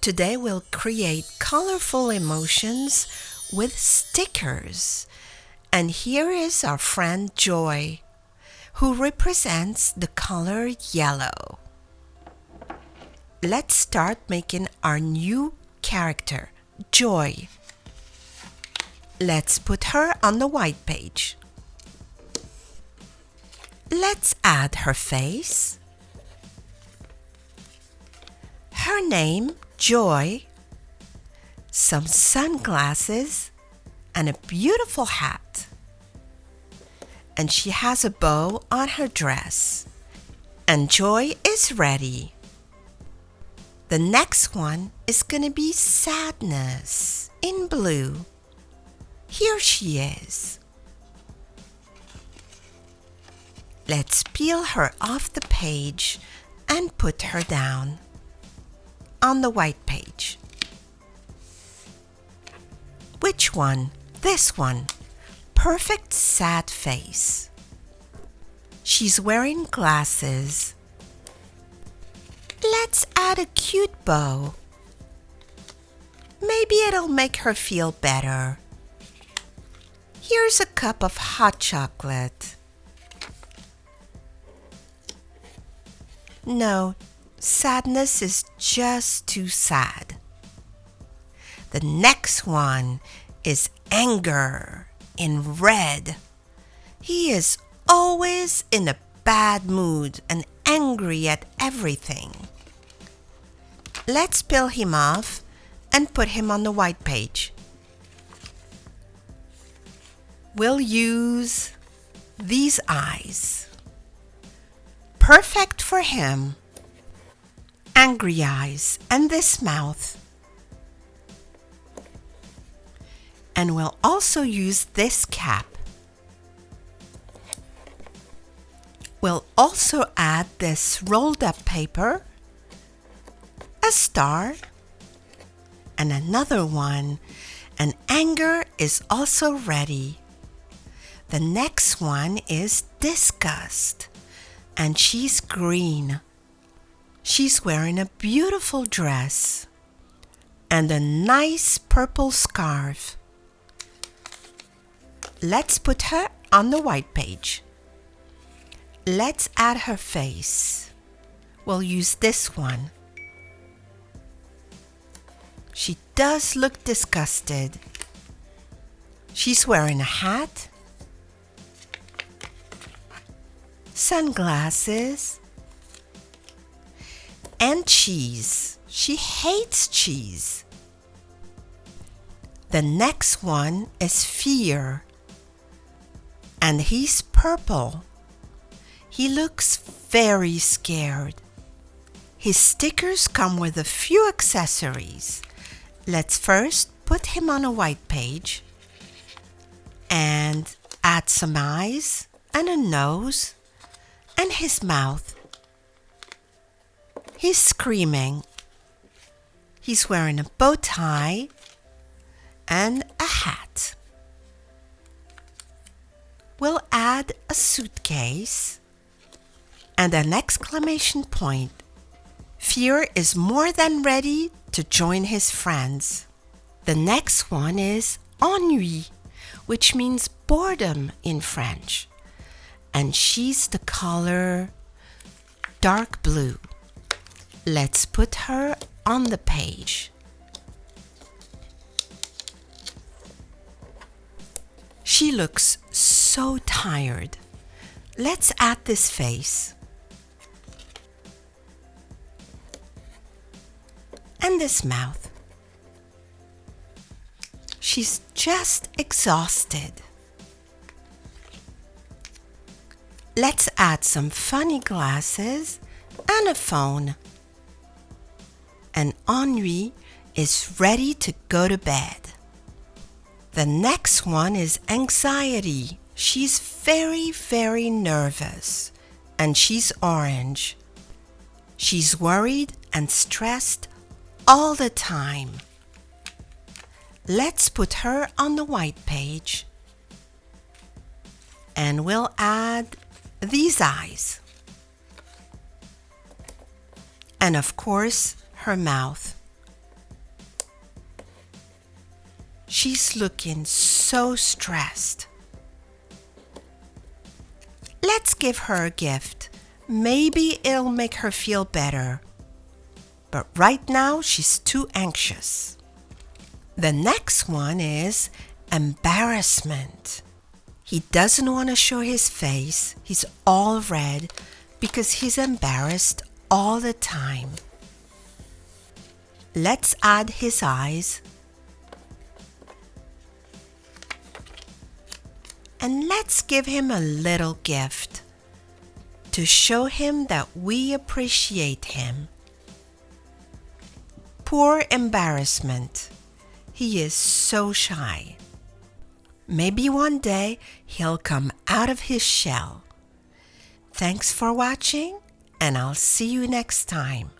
Today we'll create colorful emotions with stickers. And here is our friend Joy, who represents the color yellow. Let's start making our new character, Joy. Let's put her on the white page. Let's add her face, her name, Joy, some sunglasses, and a beautiful hat. And she has a bow on her dress. And Joy is ready. The next one is going to be Sadness in blue. Here she is. Let's peel her off the page and put her down on the white page. Which one? This one. Perfect sad face. She's wearing glasses. Let's add a cute bow. Maybe it'll make her feel better. Here's a cup of hot chocolate. No, sadness is just too sad. The next one is anger in red. He is always in a bad mood and angry at everything. Let's peel him off and put him on the white page. We'll use these eyes. Perfect for him. Angry eyes and this mouth. And we'll also use this cap. We'll also add this rolled up paper, a star, and another one, and anger is also ready. The next one is Disgust, and she's green. She's wearing a beautiful dress and a nice purple scarf. Let's put her on the white page. Let's add her face. We'll use this one. She does look disgusted. She's wearing a hat, sunglasses, and cheese. She hates cheese. The next one is fear. And he's purple. He looks very scared. His stickers come with a few accessories. Let's first put him on a white page and add some eyes and a nose and his mouth. He's screaming. He's wearing a bow tie and a hat. We'll add a suitcase and an exclamation point. Fear is more than ready to join his friends. The next one is Anui, which means boredom in French. And she's the color dark blue. Let's put her on the page. She looks so tired. Let's add this face. And this mouth. She's just exhausted. Let's add some funny glasses and a phone. And Anui is ready to go to bed. The next one is anxiety. She's very, very nervous. And she's orange. She's worried and stressed all the time. Let's put her on the white page. And we'll add these eyes. And of course, her mouth. She's looking so stressed. Let's give her a gift. Maybe it'll make her feel better. But right now, she's too anxious. The next one is embarrassment. He doesn't want to show his face. He's all red because he's embarrassed all the time. Let's add his eyes. And let's give him a little gift to show him that we appreciate him. Poor embarrassment. He is so shy. Maybe one day he'll come out of his shell. Thanks for watching, and I'll see you next time.